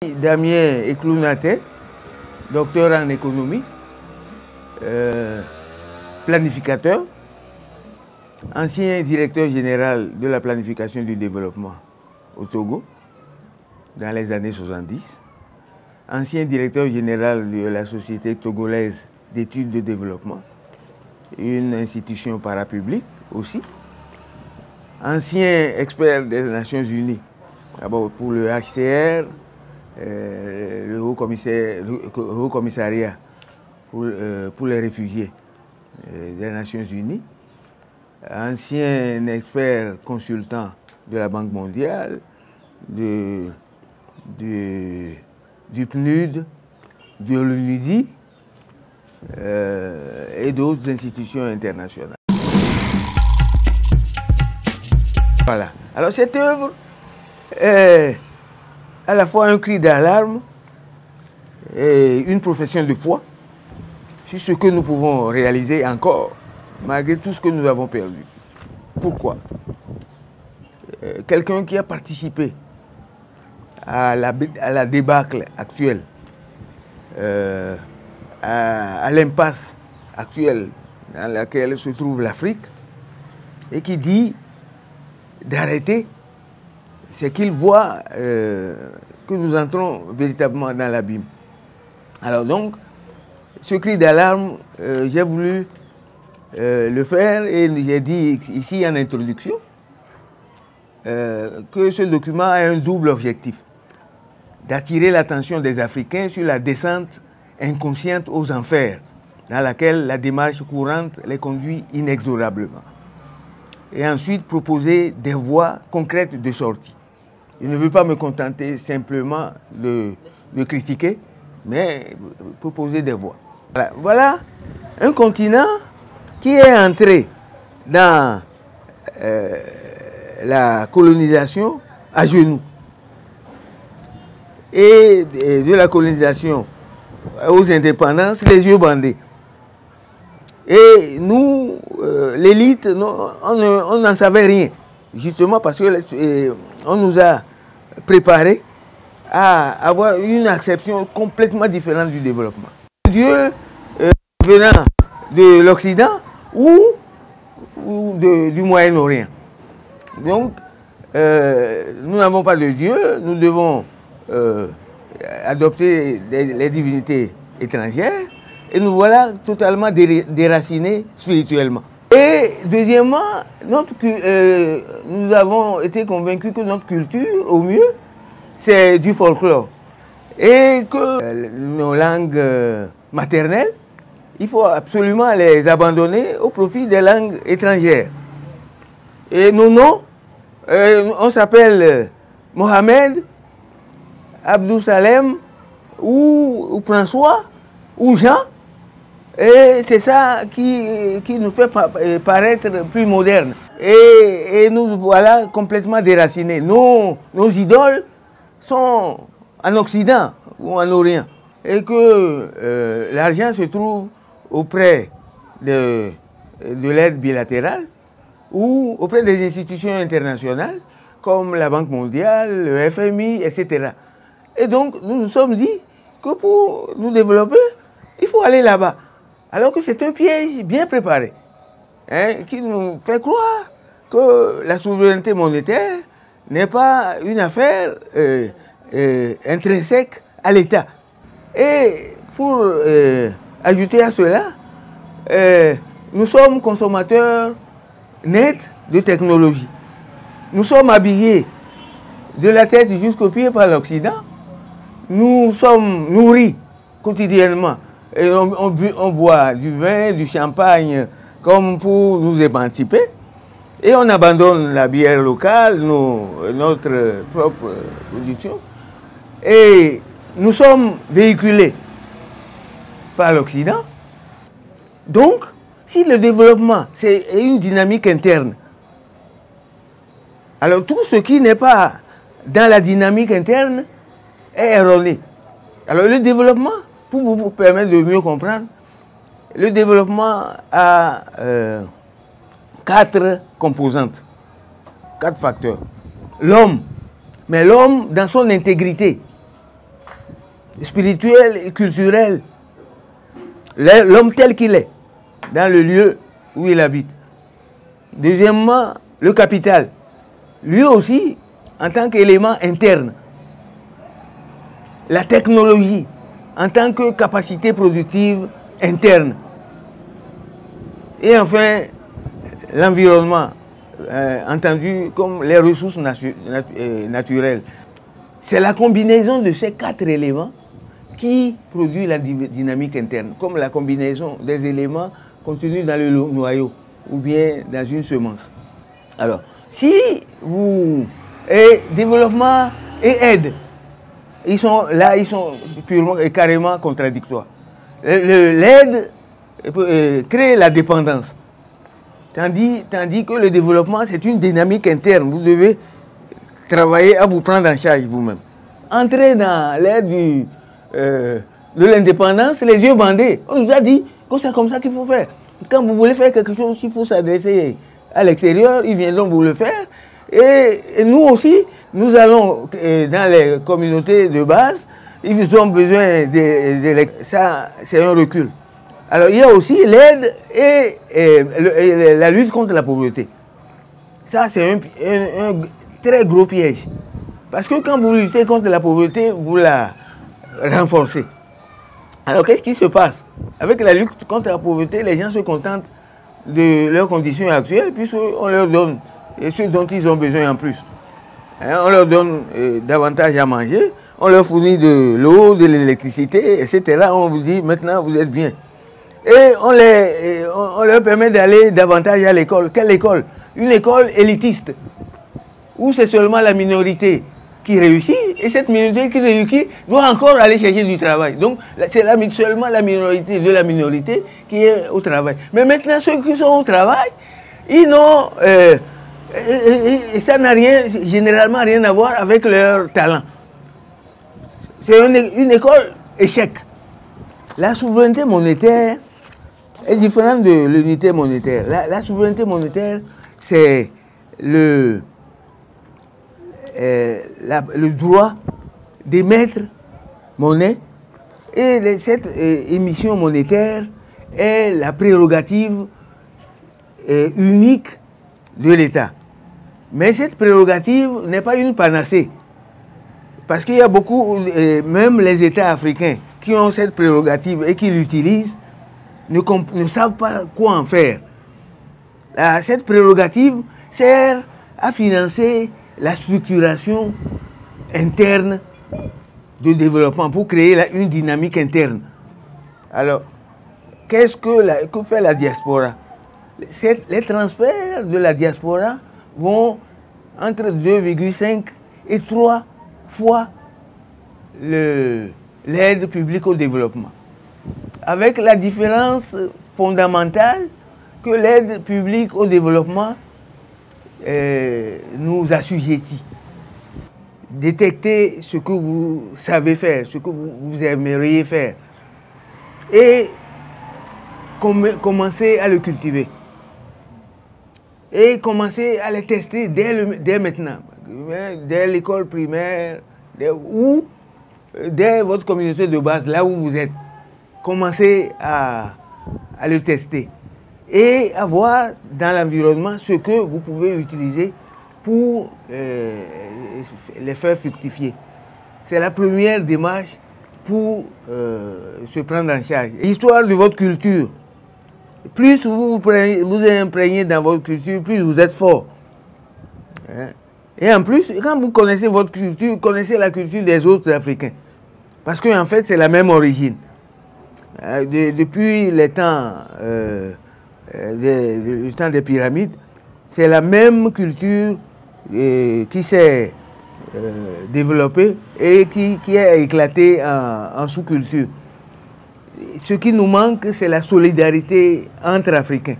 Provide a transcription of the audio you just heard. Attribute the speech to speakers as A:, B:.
A: Damien Eklounaté, docteur en économie, planificateur, ancien directeur général de la planification du développement au Togo dans les années 70, ancien directeur général de la Société togolaise d'études de développement, une institution parapublique aussi, ancien expert des Nations Unies, d'abord pour le HCR, le Haut Commissariat pour les réfugiés des Nations Unies, ancien expert consultant de la Banque mondiale, du PNUD, de l'UNIDI et d'autres institutions internationales. Voilà. Alors cette œuvre est à la fois un cri d'alarme et une profession de foi sur ce que nous pouvons réaliser encore, malgré tout ce que nous avons perdu. Pourquoi? Quelqu'un qui a participé à la débâcle actuelle, à l'impasse actuelle dans laquelle se trouve l'Afrique, et qui dit d'arrêter, c'est qu'il voit que nous entrons véritablement dans l'abîme. Alors donc, ce cri d'alarme, j'ai voulu le faire et j'ai dit ici en introduction que ce document a un double objectif, d'attirer l'attention des Africains sur la descente inconsciente aux enfers, dans laquelle la démarche courante les conduit inexorablement. Et ensuite proposer des voies concrètes de sortie. Je ne veux pas me contenter simplement de critiquer, mais proposer des voies. Voilà un continent qui est entré dans la colonisation à genoux. Et de la colonisation aux indépendances, les yeux bandés. Et nous, l'élite, on n'en savait rien. Justement parce qu'on nous a préparés à avoir une acception complètement différente du développement. Dieu venant de l'Occident ou du Moyen-Orient. Donc, nous n'avons pas de Dieu, nous devons adopter les divinités étrangères et nous voilà totalement déracinés spirituellement. Et deuxièmement, nous avons été convaincus que notre culture, au mieux, c'est du folklore. Et que nos langues maternelles, il faut absolument les abandonner au profit des langues étrangères. Et nos noms, on s'appelle Mohamed, Abdou Salem, ou François, ou Jean. Et c'est ça qui nous fait paraître plus modernes. Et nous voilà complètement déracinés. Nos idoles sont en Occident ou en Orient. Et que l'argent se trouve auprès de l'aide bilatérale ou auprès des institutions internationales comme la Banque mondiale, le FMI, etc. Et donc nous nous sommes dit que pour nous développer, il faut aller là-bas. Alors que c'est un piège bien préparé, hein, qui nous fait croire que la souveraineté monétaire n'est pas une affaire intrinsèque à l'État. Et pour ajouter à cela, nous sommes consommateurs nets de technologie. Nous sommes habillés de la tête jusqu'aux pieds par l'Occident. Nous sommes nourris quotidiennement. Et on boit du vin, du champagne, comme pour nous émanciper. Et on abandonne la bière locale, notre propre production. Et nous sommes véhiculés par l'Occident. Donc, si le développement, c'est une dynamique interne, alors tout ce qui n'est pas dans la dynamique interne est erroné. Alors le développement, pour vous permettre de mieux comprendre, le développement a 4 composantes, 4 facteurs. L'homme, mais l'homme dans son intégrité, spirituel et culturel. L'homme tel qu'il est, dans le lieu où il habite. Deuxièmement, le capital. Lui aussi, en tant qu'élément interne. La technologie, en tant que capacité productive interne. Et enfin, l'environnement, entendu comme les ressources naturelles. C'est la combinaison de ces 4 éléments qui produit la dynamique interne, comme la combinaison des éléments contenus dans le noyau ou bien dans une semence. Alors, si vous... Et développement et aide, ils sont purement et carrément contradictoires. L'aide crée la dépendance, tandis que le développement, c'est une dynamique interne. Vous devez travailler à vous prendre en charge vous-même. Entrer dans l'aide de l'indépendance, les yeux bandés. On nous a dit que c'est comme ça qu'il faut faire. Quand vous voulez faire quelque chose, il faut s'adresser à l'extérieur, ils viendront vous le faire. Et nous aussi, nous allons dans les communautés de base, ils ont besoin de ça, c'est un recul. Alors il y a aussi l'aide et la lutte contre la pauvreté. Ça, c'est un très gros piège. Parce que quand vous luttez contre la pauvreté, vous la renforcez. Alors qu'est-ce qui se passe? Avec la lutte contre la pauvreté, les gens se contentent de leurs conditions actuelles, puisqu'on leur donne ce dont ils ont besoin en plus. On leur donne davantage à manger, on leur fournit de l'eau, de l'électricité, etc. On vous dit maintenant vous êtes bien. Et on leur permet d'aller davantage à l'école. Quelle école? Une école élitiste, où c'est seulement la minorité qui réussit, et cette minorité qui réussit doit encore aller chercher du travail. Donc c'est seulement la minorité de la minorité qui est au travail. Mais maintenant, ceux qui sont au travail, ils n'ont... et ça n'a généralement rien à voir avec leur talent. C'est une école échec. La souveraineté monétaire est différente de l'unité monétaire. La souveraineté monétaire, c'est le droit d'émettre monnaie, et cette émission monétaire est la prérogative unique de l'État. Mais cette prérogative n'est pas une panacée. Parce qu'il y a beaucoup, même les États africains qui ont cette prérogative et qui l'utilisent, ne savent pas quoi en faire. Cette prérogative sert à financer la structuration interne de développement pour créer une dynamique interne. Alors, que fait la diaspora? Les transferts de la diaspora vont entre 2,5 et 3 fois l'aide publique au développement. Avec la différence fondamentale que l'aide publique au développement nous assujettit. Détecter ce que vous savez faire, ce que vous aimeriez faire, et commencer à le cultiver. Et commencer à les tester dès maintenant, dès l'école primaire, ou dès votre communauté de base, là où vous êtes. Commencez à le tester et à voir dans l'environnement ce que vous pouvez utiliser pour les faire fructifier. C'est la première démarche pour se prendre en charge. L'histoire de votre culture. Plus vous imprégnez dans votre culture, plus vous êtes fort. Et en plus, quand vous connaissez votre culture, vous connaissez la culture des autres Africains. Parce qu'en fait, c'est la même origine. Depuis le temps des pyramides, c'est la même culture qui s'est développée et qui a éclaté en sous-culture. Ce qui nous manque, c'est la solidarité entre Africains.